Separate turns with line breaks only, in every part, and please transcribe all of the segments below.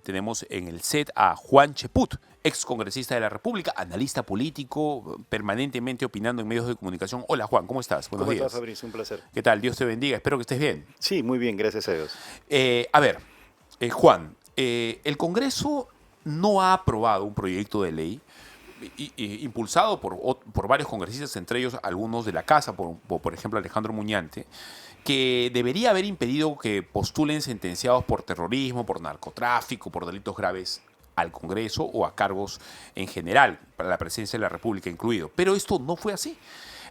tenemos en el set a Juan Cheput, ex congresista de la República, analista político, permanentemente opinando en medios de comunicación. Hola Juan, ¿cómo estás? Buenos días.
¿Cómo estás, Fabricio? Un placer.
¿Qué tal? Dios te bendiga, espero que estés bien.
Sí, muy bien, gracias a Dios.
Juan, el Congreso no ha aprobado un proyecto de ley impulsado por varios congresistas, entre ellos algunos de la casa, por ejemplo Alejandro Muñante, que debería haber impedido que postulen sentenciados por terrorismo, por narcotráfico, por delitos graves al Congreso o a cargos en general, para la presidencia de la República incluido. Pero esto no fue así.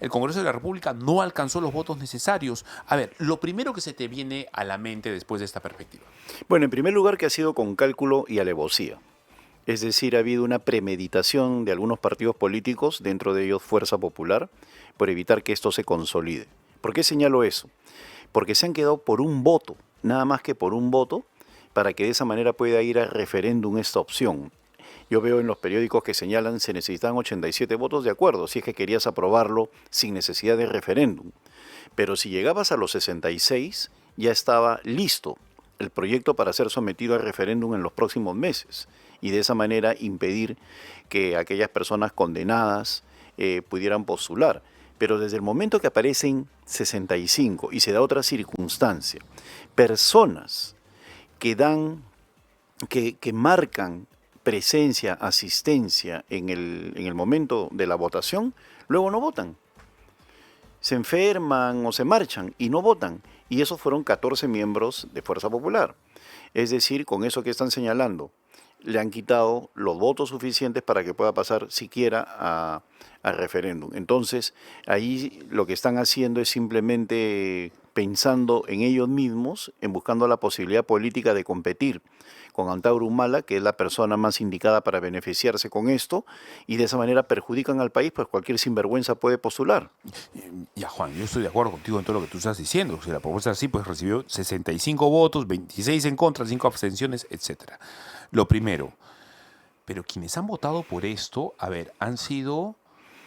El Congreso de la República no alcanzó los votos necesarios. A ver, lo primero que se te viene a la mente después de esta perspectiva.
Bueno, en primer lugar que ha sido con cálculo y alevosía. Es decir, ha habido una premeditación de algunos partidos políticos, dentro de ellos Fuerza Popular, por evitar que esto se consolide. ¿Por qué señalo eso? Porque se han quedado por un voto, nada más que por un voto, para que de esa manera pueda ir a referéndum esta opción. Yo veo en los periódicos que señalan se necesitan 87 votos, de acuerdo, si es que querías aprobarlo sin necesidad de referéndum. Pero si llegabas a los 66, ya estaba listo el proyecto para ser sometido a referéndum en los próximos meses y de esa manera impedir que aquellas personas condenadas pudieran postular. Pero desde el momento que aparecen 65 y se da otra circunstancia, personas que marcan presencia, asistencia en el momento de la votación, luego no votan. Se enferman o se marchan y no votan. Y esos fueron 14 miembros de Fuerza Popular. Es decir, con eso que están señalando, le han quitado los votos suficientes para que pueda pasar siquiera a referéndum. Entonces, ahí lo que están haciendo es simplemente pensando en ellos mismos, en buscando la posibilidad política de competir con Antauro Humala, que es la persona más indicada para beneficiarse con esto, y de esa manera perjudican al país, pues cualquier sinvergüenza puede postular.
Ya, Juan, yo estoy de acuerdo contigo en todo lo que tú estás diciendo. Si la propuesta es así, pues recibió 65 votos, 26 en contra, 5 abstenciones, etc. Lo primero, pero quienes han votado por esto, a ver, han sido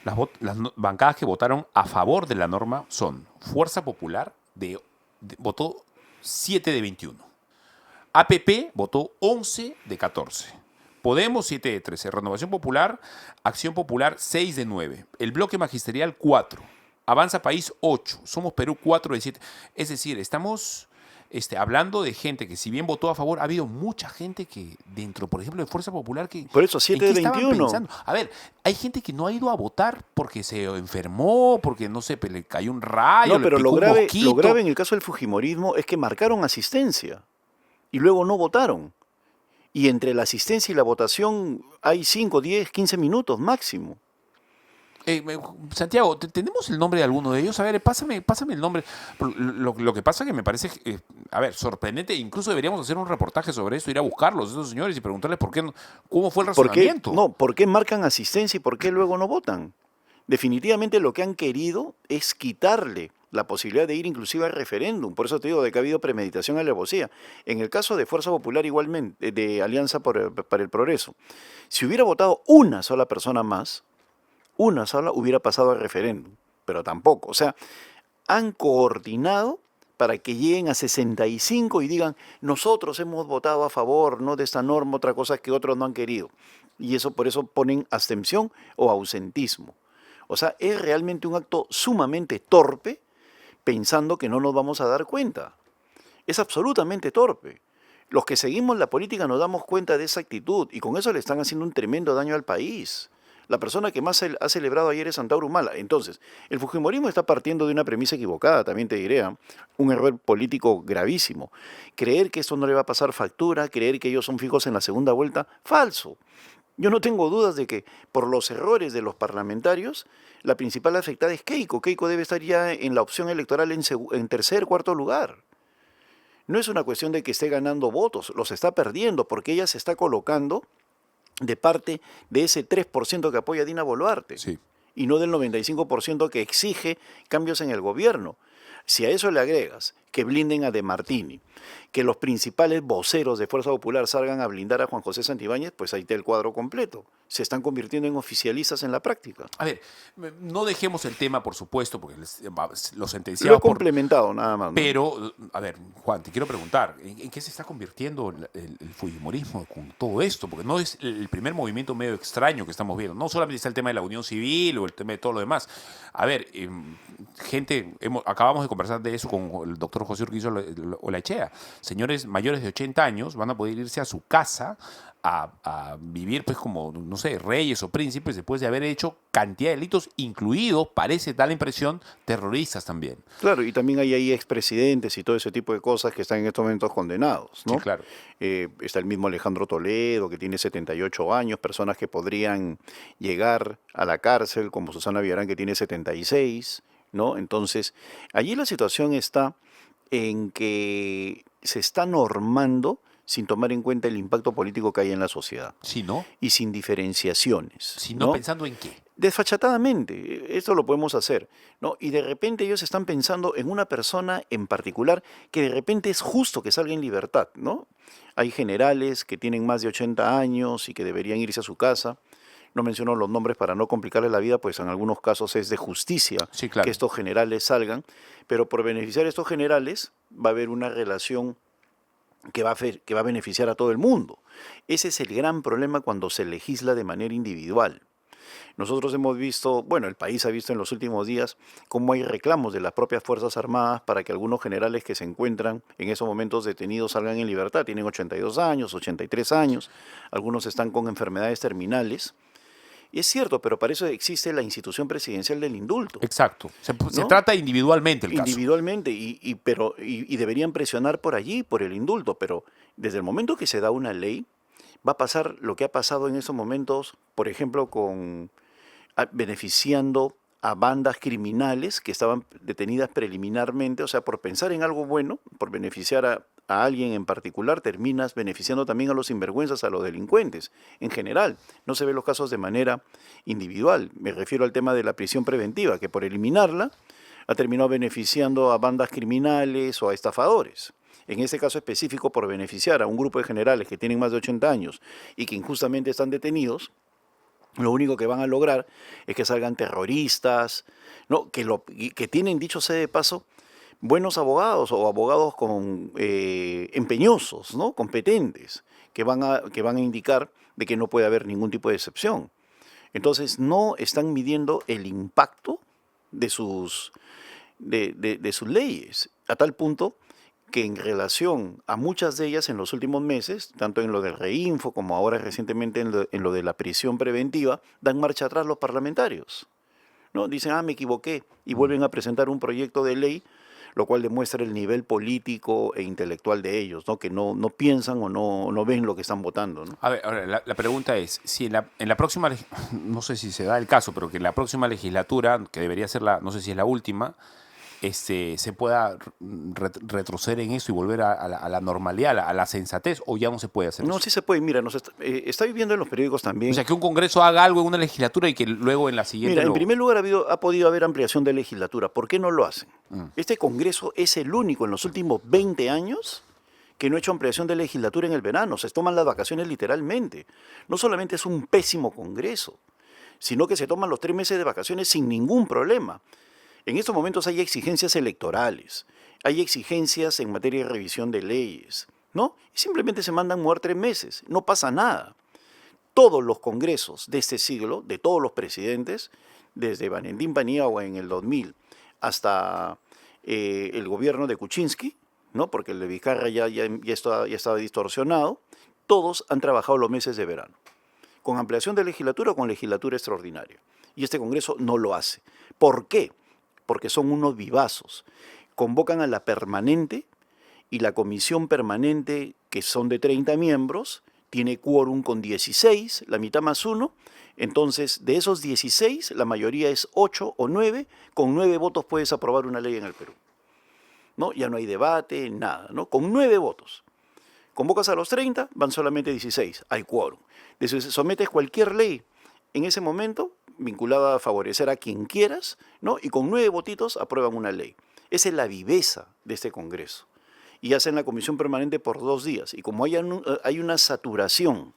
las bancadas que votaron a favor de la norma son Fuerza Popular, votó 7 de 21. APP votó 11 de 14. Podemos 7 de 13. Renovación Popular, Acción Popular 6 de 9. El Bloque Magisterial 4. Avanza País 8. Somos Perú 4 de 7. Es decir, estamos hablando de gente que si bien votó a favor, ha habido mucha gente que dentro, por ejemplo, de Fuerza Popular que...
Por eso 7 de 21.
A ver, hay gente que no ha ido a votar porque se enfermó, porque no sé, le cayó un rayo,
No, pero
le picó un mosquito.
lo grave en el caso del fujimorismo es que marcaron asistencia y luego no votaron. Y entre la asistencia y la votación hay 5, 10, 15 minutos máximo.
Santiago, ¿tenemos el nombre de alguno de ellos? A ver, pásame el nombre. Lo que pasa que me parece, a ver, sorprendente. Incluso deberíamos hacer un reportaje sobre esto, ir a buscarlos, esos señores, y preguntarles cómo fue el razonamiento.
¿Por qué marcan asistencia y por qué luego no votan? Definitivamente lo que han querido es quitarle la posibilidad de ir inclusive al referéndum. Por eso te digo de que ha habido premeditación y alevosía. En el caso de Fuerza Popular igualmente, de Alianza para el Progreso, si hubiera votado una sola persona más, una sola hubiera pasado al referéndum, pero tampoco. O sea, han coordinado para que lleguen a 65 y digan, nosotros hemos votado a favor, no de esta norma, otra cosa que otros no han querido. Y eso por eso ponen abstención o ausentismo. O sea, es realmente un acto sumamente torpe, pensando que no nos vamos a dar cuenta. Es absolutamente torpe. Los que seguimos la política nos damos cuenta de esa actitud y con eso le están haciendo un tremendo daño al país. La persona que más ha celebrado ayer es Antauro Humala. Entonces, el fujimorismo está partiendo de una premisa equivocada, también te diré, un error político gravísimo. Creer que esto no le va a pasar factura, creer que ellos son fijos en la segunda vuelta, falso. Yo no tengo dudas de que por los errores de los parlamentarios, la principal afectada es Keiko. Keiko debe estar ya en la opción electoral en tercer, cuarto lugar. No es una cuestión de que esté ganando votos, los está perdiendo porque ella se está colocando de parte de ese 3% que apoya a Dina Boluarte,
Sí.
Y no del 95% que exige cambios en el gobierno. Si a eso le agregas que blinden a De Martini, que los principales voceros de Fuerza Popular salgan a blindar a Juan José Santibáñez, pues ahí está el cuadro completo. Se están convirtiendo en oficialistas en la práctica.
A ver, no dejemos el tema, por supuesto, porque lo
Lo he
sentenciamos por...
complementado nada más, ¿no?
Pero, a ver, Juan, te quiero preguntar, ¿en qué se está convirtiendo el fujimorismo con todo esto? Porque no es el primer movimiento medio extraño que estamos viendo. No solamente está el tema de la unión civil o el tema de todo lo demás. A ver, gente, acabamos de conversar de eso con el doctor José Urquizo Olaechea. Señores mayores de 80 años van a poder irse a su casa a vivir pues como, no sé, reyes o príncipes después de haber hecho cantidad de delitos, incluidos, parece, da la impresión, terroristas también.
Claro, y también hay ahí expresidentes y todo ese tipo de cosas que están en estos momentos condenados, ¿no?
Sí, claro.
Está el mismo Alejandro Toledo, que tiene 78 años, personas que podrían llegar a la cárcel, como Susana Villarán, que tiene 76, ¿no? Entonces, allí la situación está en que se está normando sin tomar en cuenta el impacto político que hay en la sociedad
Si no,
y sin diferenciaciones,
si no,
¿no?
pensando en qué.
Desfachatadamente, esto lo podemos hacer, ¿no? Y de repente ellos están pensando en una persona en particular que de repente es justo que salga en libertad, ¿no? Hay generales que tienen más de 80 años y que deberían irse a su casa. No menciono los nombres para no complicarles la vida, pues en algunos casos es de justicia
Sí, claro.
que estos generales salgan, pero por beneficiar a estos generales va a haber una relación que va a beneficiar a todo el mundo. Ese es el gran problema cuando se legisla de manera individual. Nosotros hemos visto, bueno, el país ha visto en los últimos días cómo hay reclamos de las propias Fuerzas Armadas para que algunos generales que se encuentran en esos momentos detenidos salgan en libertad. Tienen 82 años, 83 años, algunos están con enfermedades terminales. Y es cierto, pero para eso existe la institución presidencial del indulto.
Exacto. Se
¿No?
trata individualmente el caso.
Individualmente, y deberían presionar por allí, por el indulto, pero desde el momento que se da una ley, va a pasar lo que ha pasado en esos momentos, por ejemplo, beneficiando a bandas criminales que estaban detenidas preliminarmente, o sea, por pensar en algo bueno, por beneficiar a alguien en particular, terminas beneficiando también a los sinvergüenzas, a los delincuentes, en general. No se ven los casos de manera individual. Me refiero al tema de la prisión preventiva, que por eliminarla ha terminado beneficiando a bandas criminales o a estafadores. En este caso específico, por beneficiar a un grupo de generales que tienen más de 80 años y que injustamente están detenidos, lo único que van a lograr es que salgan terroristas, ¿no? Que tienen, dicho sea de paso, buenos abogados o abogados empeñosos, ¿no? Competentes, que van a indicar de que no puede haber ningún tipo de excepción. Entonces no están midiendo el impacto de sus leyes, a tal punto que en relación a muchas de ellas en los últimos meses, tanto en lo del reinfo como ahora recientemente en lo de la prisión preventiva, dan marcha atrás los parlamentarios, ¿no? Dicen, me equivoqué, y vuelven a presentar un proyecto de ley, lo cual demuestra el nivel político e intelectual de ellos, ¿no? Que no piensan o no ven lo que están votando, ¿no?
A ver, ahora, la pregunta es, si en la próxima, no sé si se da el caso, pero que en la próxima legislatura, que debería ser no sé si es la última, se pueda retroceder en eso y volver a la normalidad, a la sensatez, o ya no se puede hacer
No,
eso.
sí se puede. Mira, está viviendo en los periódicos también.
O sea, que un Congreso haga algo en una legislatura y que luego en la siguiente
Mira, en primer lugar ha podido haber ampliación de legislatura. ¿Por qué no lo hacen? Este Congreso es el único en los últimos 20 años que no ha hecho ampliación de legislatura en el verano. Se toman las vacaciones literalmente. No solamente es un pésimo Congreso, sino que se toman los 3 meses de vacaciones sin ningún problema. En estos momentos hay exigencias electorales, hay exigencias en materia de revisión de leyes, ¿no? Y simplemente se mandan mover 3 meses, no pasa nada. Todos los congresos de este siglo, de todos los presidentes, desde Valentín Paniagua en el 2000 hasta el gobierno de Kuczynski, ¿no? Porque el de Vizcarra ya estaba distorsionado, todos han trabajado los meses de verano, con ampliación de legislatura o con legislatura extraordinaria. Y este Congreso no lo hace. ¿Por qué? Porque son unos vivazos. Convocan a la permanente y la comisión permanente, que son de 30 miembros, tiene quórum con 16, la mitad más 1. Entonces, de esos 16, la mayoría es 8 o 9. Con 9 votos puedes aprobar una ley en el Perú, ¿no? Ya no hay debate, nada, ¿no? Con 9 votos. Convocas a los 30, van solamente 16, hay quórum. Entonces, sometes cualquier ley en ese momento vinculada a favorecer a quien quieras, ¿no? Y con 9 votitos aprueban una ley. Esa es la viveza de este Congreso. Y hacen la comisión permanente por 2 días. Y como hay una saturación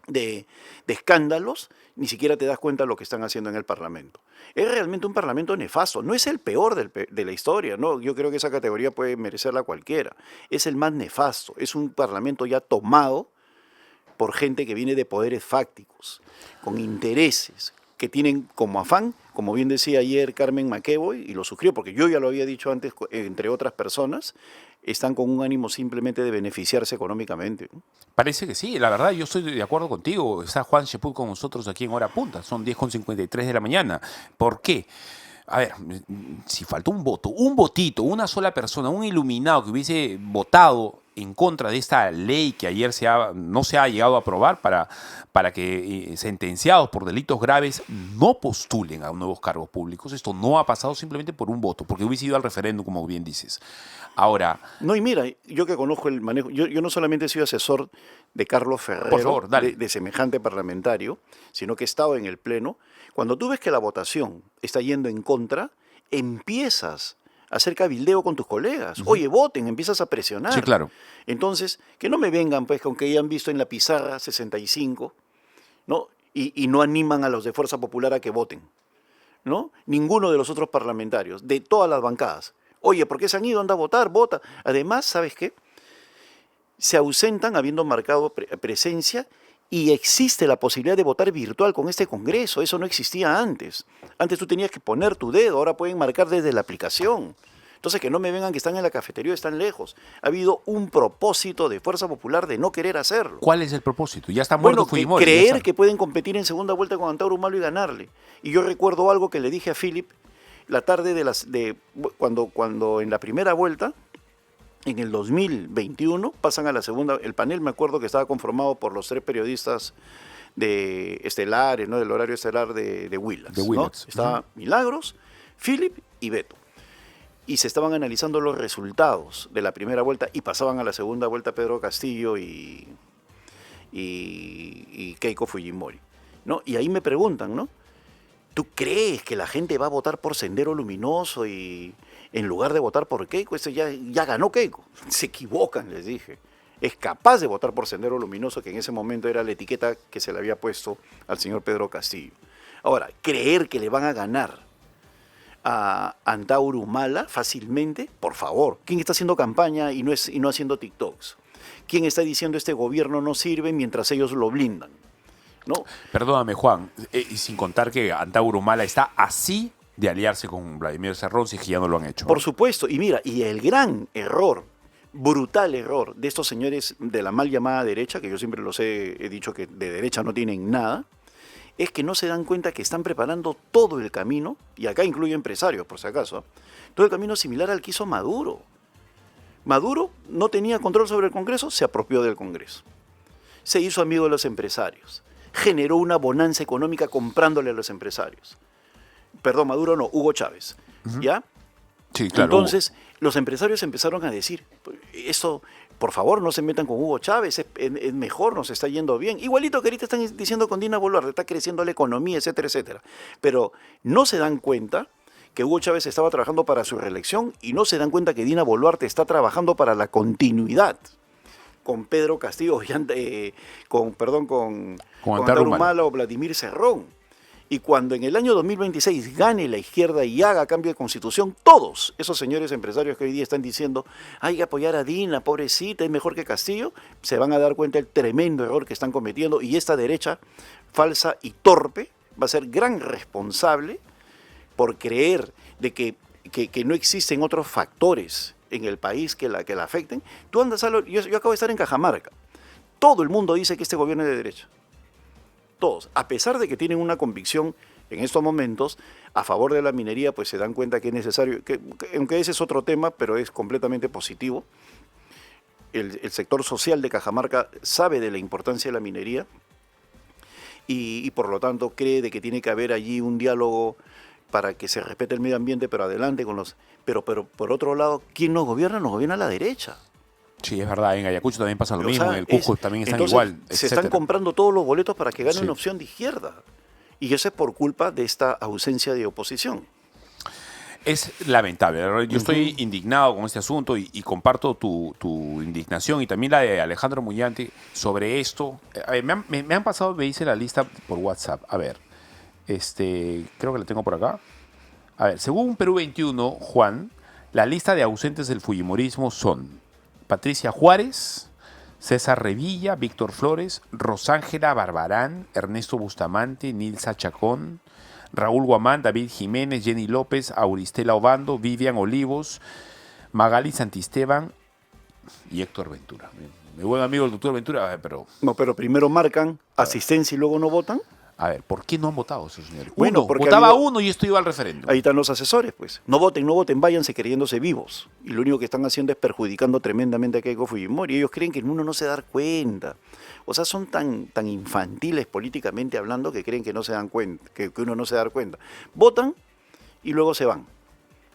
de escándalos, ni siquiera te das cuenta de lo que están haciendo en el Parlamento. Es realmente un Parlamento nefasto. No es el peor de la historia, ¿no? Yo creo que esa categoría puede merecerla cualquiera. Es el más nefasto. Es un Parlamento ya tomado por gente que viene de poderes fácticos, con intereses, que tienen como afán, como bien decía ayer Carmen McEvoy, y lo sugirió, porque yo ya lo había dicho antes, entre otras personas, están con un ánimo simplemente de beneficiarse económicamente.
Parece que sí, la verdad, yo estoy de acuerdo contigo. Está Juan Sheput con nosotros aquí en Hora Punta, son 10:53 de la mañana. ¿Por qué? A ver, si faltó un voto, un votito, una sola persona, un iluminado que hubiese votado en contra de esta ley que ayer no se ha llegado a aprobar para que sentenciados por delitos graves no postulen a nuevos cargos públicos. Esto no ha pasado simplemente por un voto, porque hubiese ido al referéndum, como bien dices. Ahora,
No, y mira, yo que conozco el manejo, yo no solamente he sido asesor de Carlos Ferrero,
por favor, dale.
de semejante parlamentario, sino que he estado en el Pleno. Cuando tú ves que la votación está yendo en contra, empiezas a hacer cabildeo con tus colegas. Oye, voten, empiezas a presionar.
Sí, claro.
Entonces, que no me vengan pues con que hayan visto en la pizarra 65, ¿no? Y no animan a los de Fuerza Popular a que voten, ¿no? Ninguno de los otros parlamentarios, de todas las bancadas. Oye, ¿por qué se han ido? Anda a votar, vota. Además, ¿sabes qué? Se ausentan habiendo marcado presencia y existe la posibilidad de votar virtual con este Congreso. Eso no existía antes. Antes tú tenías que poner tu dedo, ahora pueden marcar desde la aplicación. Entonces, que no me vengan que están en la cafetería, están lejos. Ha habido un propósito de Fuerza Popular de no querer hacerlo.
¿Cuál es el propósito? Ya está muerto
Bueno,
Fujimori.
creer que pueden competir en segunda vuelta con Antauro Humala y ganarle. Y yo recuerdo algo que le dije a Philip la tarde cuando en la primera vuelta, en el 2021, pasan a la segunda. El panel, me acuerdo que estaba conformado por los 3 periodistas de estelares, ¿no? Del horario estelar de Willax.
De Willax.
¿No? Estaba Milagros, Philip y Beto. Y se estaban analizando los resultados de la primera vuelta y pasaban a la segunda vuelta Pedro Castillo y Keiko Fujimori, ¿no? Y ahí me preguntan, ¿no? ¿Tú crees que la gente va a votar por Sendero Luminoso y en lugar de votar por Keiko? Eso ya ganó Keiko. Se equivocan, les dije. Es capaz de votar por Sendero Luminoso, que en ese momento era la etiqueta que se le había puesto al señor Pedro Castillo. Ahora, creer que le van a ganar a Antauro Humala fácilmente, por favor. ¿Quién está haciendo campaña y no haciendo TikToks? ¿Quién está diciendo este gobierno no sirve mientras ellos lo blindan? ¿No?
Perdóname, Juan, y sin contar que Antauro Humala está así de aliarse con Vladimir Cerrón, si es que ya no lo han hecho.
Por supuesto, y mira, y el gran error, brutal error de estos señores de la mal llamada derecha, que yo siempre he dicho que de derecha no tienen nada, es que no se dan cuenta que están preparando todo el camino, y acá incluye empresarios, por si acaso, todo el camino similar al que hizo Maduro. Maduro no tenía control sobre el Congreso, se apropió del Congreso. Se hizo amigo de los empresarios. Generó una bonanza económica comprándole a los empresarios. Perdón, Maduro no, Hugo Chávez. ¿Ya?
Sí, claro.
Entonces, los empresarios empezaron a decir, eso, por favor, no se metan con Hugo Chávez, es mejor, nos está yendo bien. Igualito que ahorita están diciendo con Dina Boluarte, está creciendo la economía, etcétera, etcétera. Pero no se dan cuenta que Hugo Chávez estaba trabajando para su reelección y no se dan cuenta que Dina Boluarte está trabajando para la continuidad con Pedro Castillo, con Antauro Humala o Vladimir Cerrón. Y cuando en el año 2026 gane la izquierda y haga cambio de constitución, todos esos señores empresarios que hoy día están diciendo hay que apoyar a Dina, pobrecita, es mejor que Castillo, se van a dar cuenta del tremendo error que están cometiendo y esta derecha falsa y torpe va a ser gran responsable por creer de que no existen otros factores en el país que la afecten. Tú andas yo acabo de estar en Cajamarca. Todo el mundo dice que este gobierno es de derecha. Todos. A pesar de que tienen una convicción en estos momentos a favor de la minería, pues se dan cuenta que es necesario, aunque ese es otro tema, pero es completamente positivo. El sector social de Cajamarca sabe de la importancia de la minería y por lo tanto cree de que tiene que haber allí un diálogo para que se respete el medio ambiente, pero adelante con los... Pero por otro lado, ¿quién nos gobierna? Nos gobierna la derecha.
Sí, es verdad, en Ayacucho también pasa lo
O
mismo,
sea,
en el Cusco también están
entonces,
igual,
se
etcétera.
están comprando todos los boletos para que gane
Sí.
una opción de izquierda. Y eso es por culpa de esta ausencia de oposición.
Es lamentable. La verdad, yo estoy indignado con este asunto y comparto tu indignación y también la de Alejandro Muñante sobre esto. A ver, me han pasado, me dice la lista por WhatsApp. A ver, creo que la tengo por acá. A ver, según Perú 21, Juan, la lista de ausentes del fujimorismo son Patricia Juárez, César Revilla, Víctor Flores, Rosángela Barbarán, Ernesto Bustamante, Nilsa Chacón, Raúl Guamán, David Jiménez, Jenny López, Auristela Obando, Vivian Olivos, Magali Santisteban y Héctor Ventura. Mi buen amigo el doctor Ventura, a ver,
No, pero primero marcan asistencia y luego no votan.
a ver, ¿por qué no han votado esos señores?
Bueno,
Uno,
porque
votaba
ha habido-
uno y esto iba al referéndum.
Ahí están los asesores, pues. No voten, váyanse creyéndose vivos. Y lo único que están haciendo es perjudicando tremendamente a Keiko Fujimori. Ellos creen que uno no se da cuenta. O sea, son tan infantiles políticamente hablando que creen que no se dan cuenta, que uno no se da cuenta. Votan y luego se van,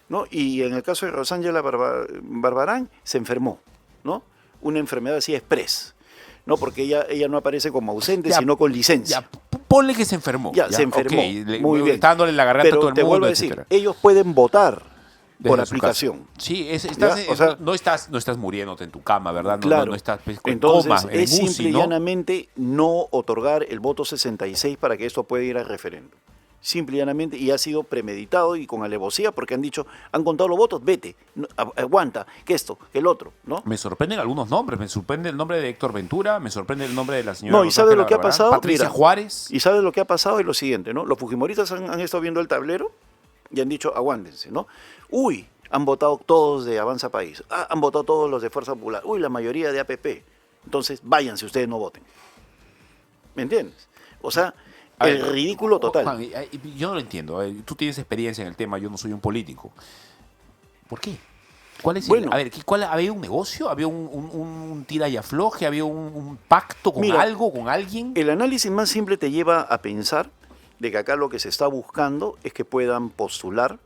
¿no? Y en el caso de Rosángela Barbarán, se enfermó, ¿no? Una enfermedad así express, ¿no? Porque ella no aparece como ausente,
Ya,
sino con licencia.
Ya, ponle que se enfermó.
Ya, se enfermó.
Ok,
Muy bien.
Está dándole la garganta
Pero
a todo el
te
mundo,
vuelvo a decir,
etcétera.
ellos pueden votar
Desde
por
su
aplicación.
casa. Sí,
¿Ya? O sea,
no estás muriéndote en tu cama, ¿verdad? No,
Claro.
no estás pues, en
Entonces,
coma, en
es
UCI,
simple y
¿no?
llanamente no otorgar el voto 66 para que esto pueda ir al referéndum. Simple y llanamente, y ha sido premeditado y con alevosía porque han dicho, han contado los votos, vete, aguanta, que esto, que el otro, ¿no?
Me sorprenden algunos nombres. Me sorprende el nombre de Héctor Ventura, me sorprende el nombre de la señora
No, y ¿sabe
Rosángela
lo que ha
Barbarán,
pasado?
Patricia
Mira,
Juárez.
Y sabes lo que ha pasado es lo siguiente, ¿no? Los fujimoristas han estado viendo el tablero y han dicho, aguántense, ¿no? Uy, han votado todos de Avanza País, han votado todos los de Fuerza Popular, uy, la mayoría de APP. Entonces, váyanse, ustedes no voten. ¿Me entiendes? O sea,
A
el
ver,
ridículo total.
Juan, yo no lo entiendo. Tú tienes experiencia en el tema, yo no soy un político. ¿Por qué? ¿Cuál es
Bueno.
a ver, ¿había un negocio? ¿Había un tira y afloje? ¿Había un pacto con
Mira,
algo, con alguien?
El análisis más simple te lleva a pensar de que acá lo que se está buscando es que puedan postular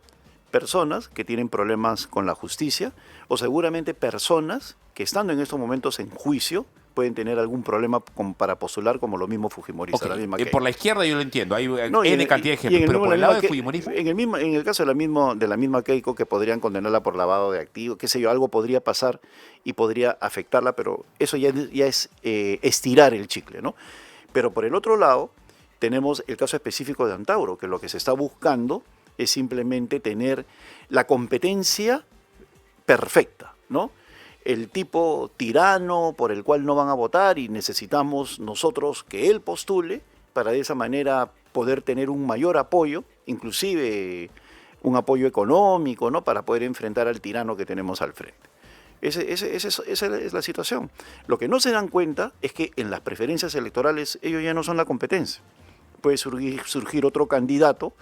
personas que tienen problemas con la justicia o seguramente personas que estando en estos momentos en juicio pueden tener algún problema para postular como los mismos fujimoristas.
Ok,
La misma Keiko.
por la izquierda yo lo entiendo, hay
No, y
N cantidad de ejemplos, pero por el lado del fujimorismo...
En el caso de la misma Keiko, que podrían condenarla por lavado de activos, qué sé yo, algo podría pasar y podría afectarla, pero eso ya es estirar el chicle, ¿no? Pero por el otro lado, tenemos el caso específico de Antauro, que lo que se está buscando es simplemente tener la competencia perfecta, ¿no? El tipo tirano por el cual no van a votar y necesitamos nosotros que él postule para de esa manera poder tener un mayor apoyo, inclusive un apoyo económico, ¿no? Para poder enfrentar al tirano que tenemos al frente. Esa es la situación. Lo que no se dan cuenta es que en las preferencias electorales ellos ya no son la competencia. Puede surgir otro candidato,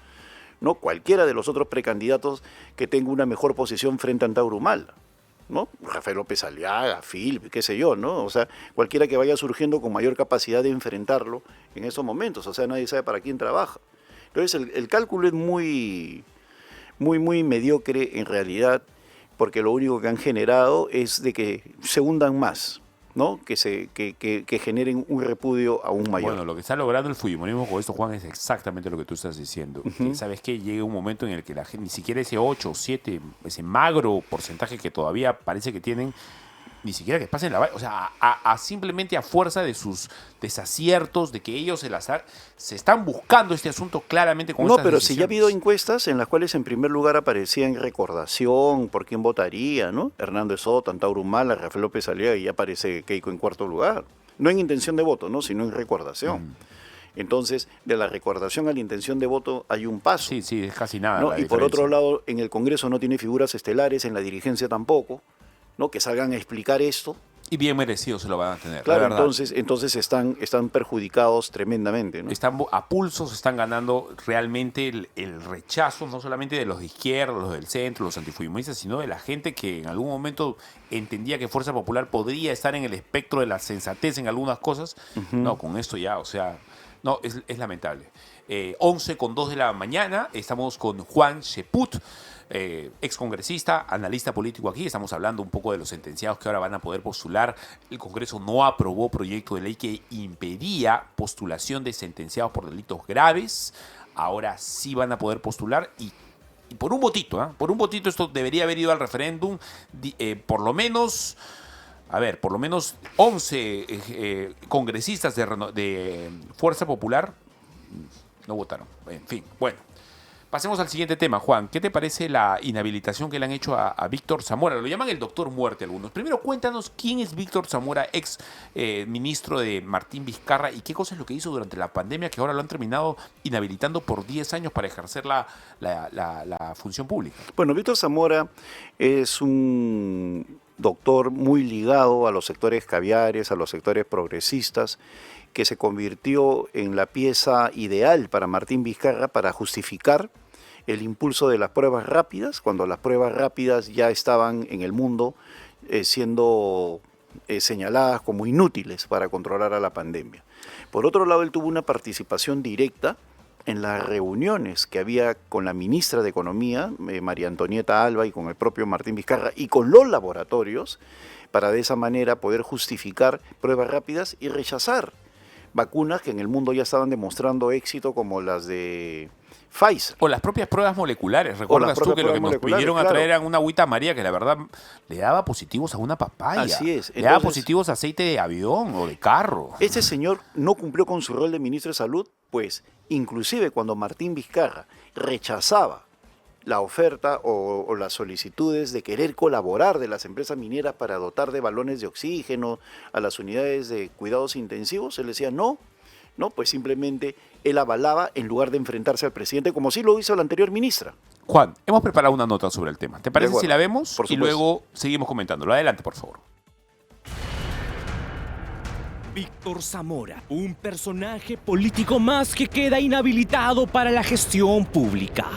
¿no? Cualquiera de los otros precandidatos que tenga una mejor posición frente a Antauro Humala, ¿no? Rafael López Aliaga, Phil, qué sé yo, ¿no? O sea, cualquiera que vaya surgiendo con mayor capacidad de enfrentarlo en esos momentos. O sea, nadie sabe para quién trabaja. Entonces, el cálculo es muy mediocre en realidad, porque lo único que han generado es de que se hundan más, ¿no? Que generen un repudio aún mayor.
Bueno, lo que está logrando el fujimorismo con esto, Juan, es exactamente lo que tú estás diciendo. Que, ¿sabes qué? Llega un momento en el que la gente, ni siquiera ese 8 o 7, ese magro porcentaje que todavía parece que tienen, ni siquiera que pasen la valla. O sea, simplemente a fuerza de sus desaciertos, de que ellos se están buscando este asunto claramente con
No,
estas
pero si ya ha habido
decisiones.
encuestas en las cuales en primer lugar aparecía en recordación por quién votaría, ¿no? Hernando Soto, Antauro Humala, Rafael López Aliaga, y ya aparece Keiko en cuarto lugar. No en intención de voto, ¿no? Sino en recordación. Entonces, de la recordación a la intención de voto hay un paso.
Sí, sí, es casi nada.
¿no?
la
Y por
diferencia.
otro lado, en el Congreso no tiene figuras estelares, en la dirigencia tampoco, ¿no? Que salgan a explicar esto.
Y bien merecido se lo van a tener.
Claro,
la verdad.
entonces están perjudicados tremendamente, ¿no?
Están a pulsos, están ganando realmente el rechazo, no solamente de los de izquierda, los del centro, los antifujimoristas, sino de la gente que en algún momento entendía que Fuerza Popular podría estar en el espectro de la sensatez en algunas cosas. No, con esto ya, o sea, no, es lamentable. 11:02 de la mañana, estamos con Juan Cheput, excongresista, analista político aquí. Estamos hablando un poco de los sentenciados que ahora van a poder postular. El Congreso no aprobó proyecto de ley que impedía postulación de sentenciados por delitos graves. Ahora sí van a poder postular y y por un votito, por un votito esto debería haber ido al referéndum, por lo menos 11 congresistas de Fuerza Popular no votaron. En fin, bueno. Pasemos al siguiente tema, Juan. ¿Qué te parece la inhabilitación que le han hecho a Víctor Zamora? Lo llaman el doctor muerte algunos. Primero, cuéntanos quién es Víctor Zamora, ex ministro de Martín Vizcarra, y qué cosa es lo que hizo durante la pandemia que ahora lo han terminado inhabilitando por 10 años para ejercer la función pública.
Bueno, Víctor Zamora es un doctor muy ligado a los sectores caviares, a los sectores progresistas, que se convirtió en la pieza ideal para Martín Vizcarra para justificar el impulso de las pruebas rápidas, cuando las pruebas rápidas ya estaban en el mundo siendo señaladas como inútiles para controlar a la pandemia. Por otro lado, él tuvo una participación directa en las reuniones que había con la ministra de Economía, María Antonieta Alba, y con el propio Martín Vizcarra, y con los laboratorios, para de esa manera poder justificar pruebas rápidas y rechazar vacunas que en el mundo ya estaban demostrando éxito, como las de Pfizer.
O las propias pruebas moleculares. ¿Recuerdas tú que lo que nos pidieron a traer era una agüita María que la verdad le daba positivos a una papaya?
Así es.
Le daba positivos a aceite de avión o de carro.
Este señor no cumplió con su rol de ministro de Salud, pues inclusive cuando Martín Vizcarra rechazaba la oferta o las solicitudes de querer colaborar de las empresas mineras para dotar de balones de oxígeno a las unidades de cuidados intensivos, él decía no, pues simplemente él avalaba en lugar de enfrentarse al presidente, como sí lo hizo la anterior ministra.
Juan, hemos preparado una nota sobre el tema. ¿Te parece si la vemos?
Por supuesto.
Y luego seguimos comentándolo. Adelante, por favor.
Víctor Zamora, un personaje político más que queda inhabilitado para la gestión pública.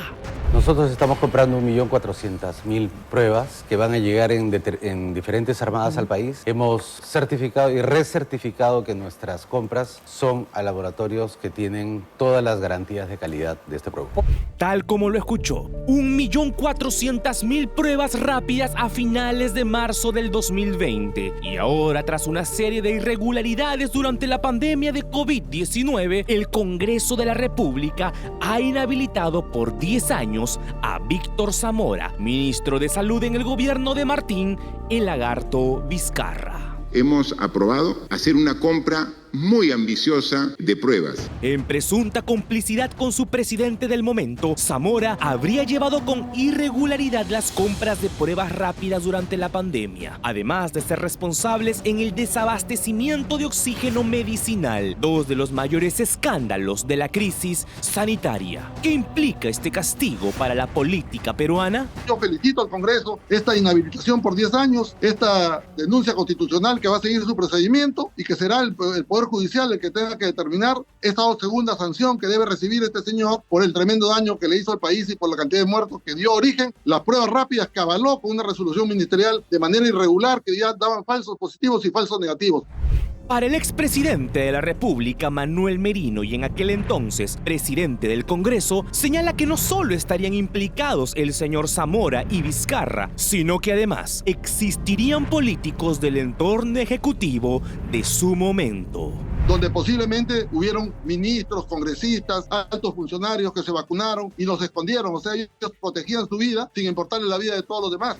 Nosotros estamos comprando 1.400.000 pruebas que van a llegar en diferentes armadas al país. Hemos certificado y recertificado que nuestras compras son a laboratorios que tienen todas las garantías de calidad de este producto.
Tal como lo escuchó, 1.400.000 pruebas rápidas a finales de marzo del 2020. Y ahora, tras una serie de irregularidades durante la pandemia de COVID-19, el Congreso de la República ha inhabilitado por 10 años a Víctor Zamora, ministro de Salud en el gobierno de Martín el Lagarto Vizcarra.
Hemos aprobado hacer una compra muy ambiciosa de pruebas.
En presunta complicidad con su presidente del momento, Zamora habría llevado con irregularidad las compras de pruebas rápidas durante la pandemia, además de ser responsables en el desabastecimiento de oxígeno medicinal, dos de los mayores escándalos de la crisis sanitaria. ¿Qué implica este castigo para la política peruana?
Yo felicito al Congreso esta inhabilitación por 10 años, esta denuncia constitucional que va a seguir su procedimiento y que será el Poder Judicial el que tenga que determinar esta segunda sanción que debe recibir este señor por el tremendo daño que le hizo al país y por la cantidad de muertos que dio origen, las pruebas rápidas que avaló con una resolución ministerial de manera irregular que ya daban falsos positivos y falsos negativos.
Para el expresidente de la República, Manuel Merino, y en aquel entonces presidente del Congreso, señala que no solo estarían implicados el señor Zamora y Vizcarra, sino que además existirían políticos del entorno ejecutivo de su momento.
Donde posiblemente hubieron ministros, congresistas, altos funcionarios que se vacunaron y los escondieron, o sea, ellos protegían su vida sin importarle la vida de todos los demás.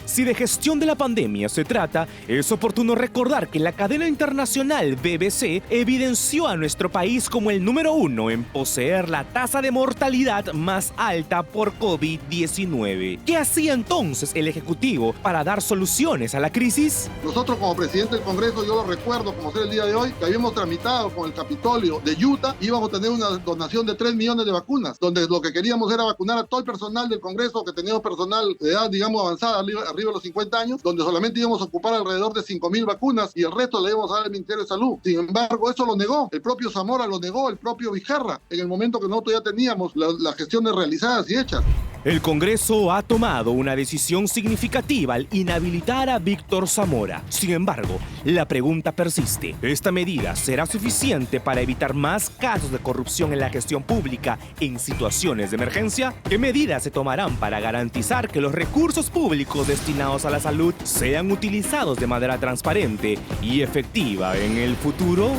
Si de gestión de la pandemia se trata, es oportuno recordar que la cadena internacional BBC evidenció a nuestro país como el número 1 en poseer la tasa de mortalidad más alta por COVID-19. ¿Qué hacía entonces el Ejecutivo para dar soluciones a la crisis?
Nosotros como presidente del Congreso, yo lo recuerdo como ser el día de hoy, que habíamos tramitado con el Capitolio de Utah, íbamos a tener una donación de 3 millones de vacunas, donde lo que queríamos era vacunar a todo el personal del Congreso, que teníamos personal de edad, digamos, avanzada, arriba de los 50 años, donde solamente íbamos a ocupar alrededor de 5.000 vacunas y el resto le íbamos a dar al Ministerio de Salud. Sin embargo, eso lo negó, el propio Zamora lo negó, el propio Vizcarra, en el momento que nosotros ya teníamos las gestiones realizadas y hechas.
El Congreso ha tomado una decisión significativa al inhabilitar a Víctor Zamora. Sin embargo, la pregunta persiste. ¿Esta medida será suficiente para evitar más casos de corrupción en la gestión pública en situaciones de emergencia? ¿Qué medidas se tomarán para garantizar que los recursos públicos destinados a la salud sean utilizados de manera transparente y efectiva en el futuro?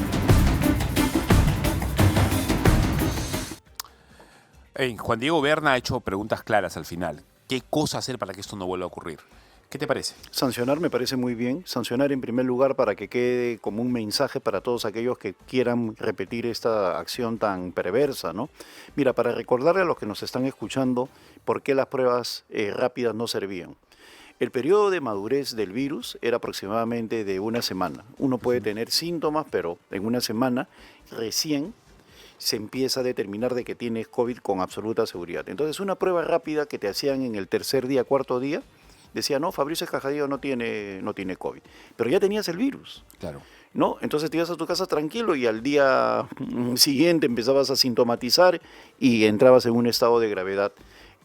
Juan Diego Berna ha hecho preguntas claras al final. ¿Qué cosa hacer para que esto no vuelva a ocurrir? ¿Qué te parece?
Sancionar me parece muy bien. Sancionar en primer lugar para que quede como un mensaje para todos aquellos que quieran repetir esta acción tan perversa, ¿no? Mira, para recordarle a los que nos están escuchando por qué las pruebas rápidas no servían. El periodo de madurez del virus era aproximadamente de una semana. Uno puede tener síntomas, pero en una semana recién se empieza a determinar de que tienes COVID con absoluta seguridad. Entonces, una prueba rápida que te hacían en el tercer día, cuarto día, decía, no, Fabricio Escajadillo no tiene COVID. Pero ya tenías el virus.
Claro.
¿No? Entonces te ibas a tu casa tranquilo y al día siguiente empezabas a sintomatizar y entrabas en un estado de gravedad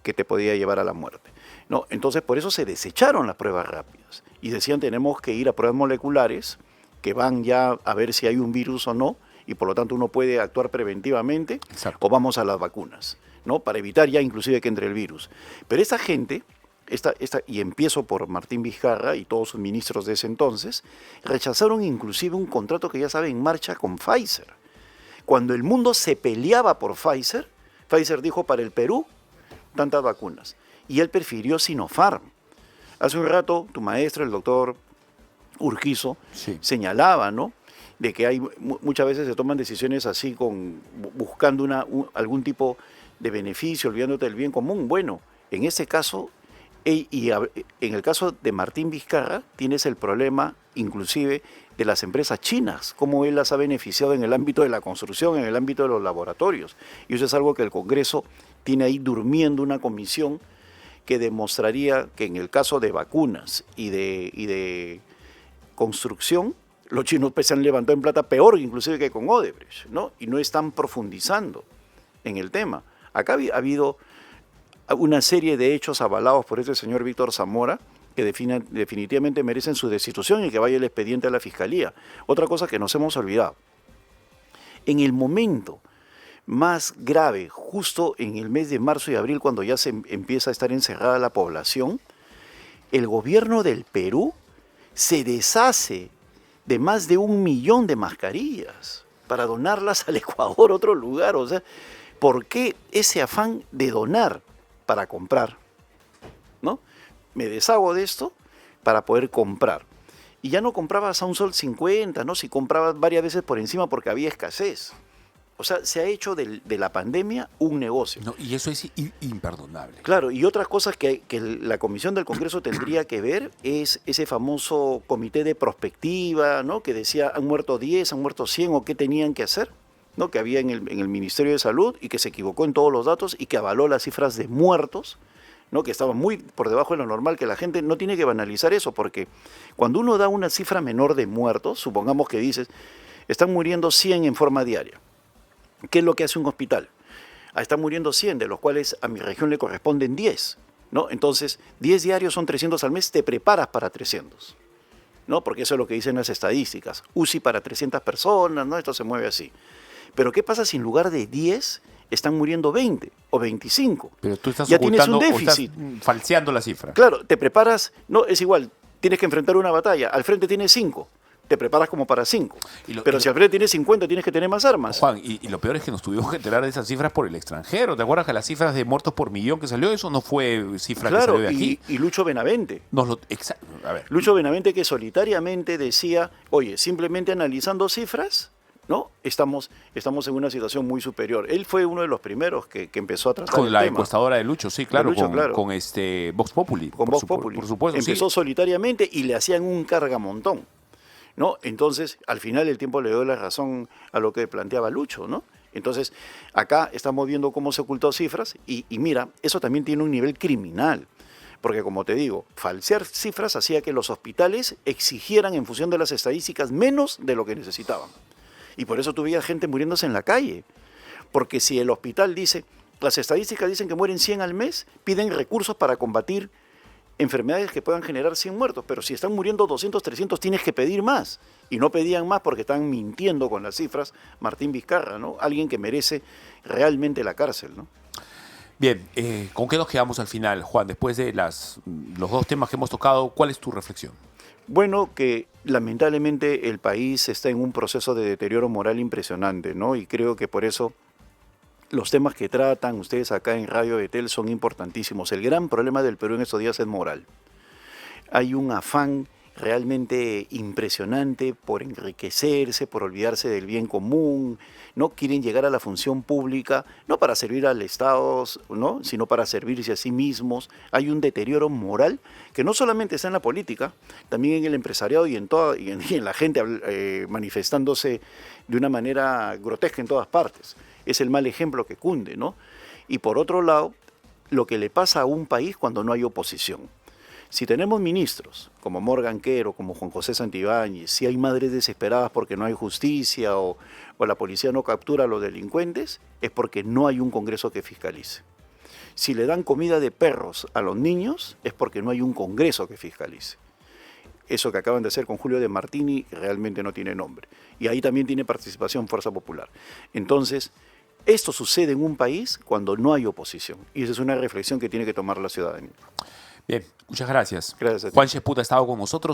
que te podía llevar a la muerte. ¿No? Entonces por eso se desecharon las pruebas rápidas y decían tenemos que ir a pruebas moleculares que van ya a ver si hay un virus o no y por lo tanto uno puede actuar preventivamente.
Exacto.
O vamos a las vacunas, ¿no? Para evitar ya inclusive que entre el virus. Pero esa gente... y empiezo por Martín Vizcarra y todos sus ministros de ese entonces, rechazaron inclusive un contrato que ya sabe en marcha con Pfizer. Cuando el mundo se peleaba por Pfizer, Pfizer dijo para el Perú tantas vacunas y él prefirió Sinopharm. Hace un rato tu maestro, el doctor Urquizo,
Sí.
señalaba, ¿no?, de que hay muchas veces se toman decisiones así buscando algún tipo de beneficio, olvidándote del bien común. Bueno, en ese caso... Y en el caso de Martín Vizcarra tienes el problema inclusive de las empresas chinas, cómo él las ha beneficiado en el ámbito de la construcción, en el ámbito de los laboratorios. Y eso es algo que el Congreso tiene ahí durmiendo una comisión que demostraría que en el caso de vacunas y de construcción, los chinos se han levantado en plata peor inclusive que con Odebrecht, ¿no? Y no están profundizando en el tema. Acá ha habido una serie de hechos avalados por este señor Víctor Zamora que definitivamente merecen su destitución y que vaya el expediente a la Fiscalía. Otra cosa que nos hemos olvidado. En el momento más grave, justo en el mes de marzo y abril, cuando ya se empieza a estar encerrada la población, el gobierno del Perú se deshace de más de 1 millón de mascarillas para donarlas al Ecuador, otro lugar. O sea, ¿por qué ese afán de donar para comprar? ¿No? Me deshago de esto para poder comprar. Y ya no comprabas a un sol 50, ¿no? Si comprabas varias veces por encima porque había escasez. O sea, se ha hecho de la pandemia un negocio.
No, y eso es imperdonable.
Claro, y otras cosas que la Comisión del Congreso tendría que ver es ese famoso comité de prospectiva, ¿no?, que decía han muerto 10, han muerto 100 o qué tenían que hacer, ¿no?, que había en el Ministerio de Salud y que se equivocó en todos los datos y que avaló las cifras de muertos, ¿no?, que estaban muy por debajo de lo normal, que la gente no tiene que banalizar eso, porque cuando uno da una cifra menor de muertos, supongamos que dices, están muriendo 100 en forma diaria. ¿Qué es lo que hace un hospital? Están muriendo 100, de los cuales a mi región le corresponden 10, ¿no? Entonces, 10 diarios son 300 al mes, te preparas para 300, ¿no? Porque eso es lo que dicen las estadísticas. UCI para 300 personas, ¿no? Esto se mueve así. Pero ¿qué pasa si en lugar de 10 están muriendo 20 o 25?
Pero tú estás
ya tienes un
ocultando o
déficit.
estás falseando la cifra.
Claro, te preparas, no, es igual, tienes que enfrentar una batalla, al frente tienes 5. Te preparas como para 5. Pero si al frente tienes 50, tienes que tener más armas.
Juan, y lo peor es que nos tuvimos que enterar de esas cifras por el extranjero. ¿Te acuerdas que las cifras de muertos por millón que salió, eso no fue cifra que salió de aquí?
Y Lucho Benavente.
A ver.
Lucho Benavente que solitariamente decía, oye, simplemente analizando cifras, ¿no? Estamos en una situación muy superior. Él fue uno de los primeros que empezó a tratar
Con
el
la
tema.
encuestadora de Lucho, sí, claro,
Lucho,
con,
claro.
con Vox Populi.
Con Vox Populi.
Por supuesto,
Empezó
sí.
solitariamente y le hacían un cargamontón, ¿no? Entonces, al final el tiempo le dio la razón a lo que planteaba Lucho, ¿no? Entonces, acá estamos viendo cómo se ocultó cifras y mira, eso también tiene un nivel criminal. Porque como te digo, falsear cifras hacía que los hospitales exigieran en función de las estadísticas menos de lo que necesitaban. Y por eso tuviera gente muriéndose en la calle. Porque si el hospital dice, las estadísticas dicen que mueren 100 al mes, piden recursos para combatir enfermedades que puedan generar 100 muertos, pero si están muriendo 200, 300, tienes que pedir más. Y no pedían más porque están mintiendo con las cifras. Martín Vizcarra, ¿no? Alguien que merece realmente la cárcel, ¿no?
Bien, ¿con qué nos quedamos al final, Juan? Después de los dos temas que hemos tocado, ¿cuál es tu reflexión?
Bueno, que lamentablemente el país está en un proceso de deterioro moral impresionante, ¿no? Y creo que por eso Los temas que tratan ustedes acá en Radio Betel son importantísimos. El gran problema del Perú en estos días es moral. Hay un afán realmente impresionante por enriquecerse, por olvidarse del bien común, no quieren llegar a la función pública, no para servir al Estado, ¿no?, sino para servirse a sí mismos. Hay un deterioro moral que no solamente está en la política, también en el empresariado y en la gente manifestándose de una manera grotesca en todas partes. Es el mal ejemplo que cunde, ¿no? Y por otro lado, lo que le pasa a un país cuando no hay oposición. Si tenemos ministros como Morgan Quero, como Juan José Santibáñez, si hay madres desesperadas porque no hay justicia o la policía no captura a los delincuentes, es porque no hay un Congreso que fiscalice. Si le dan comida de perros a los niños, es porque no hay un Congreso que fiscalice. Eso que acaban de hacer con Julio de Martini realmente no tiene nombre. Y ahí también tiene participación Fuerza Popular. Entonces, esto sucede en un país cuando no hay oposición. Y esa es una reflexión que tiene que tomar la ciudadanía.
Bien, muchas gracias.
Gracias a ti.
Juan Chesputa ha estado con nosotros.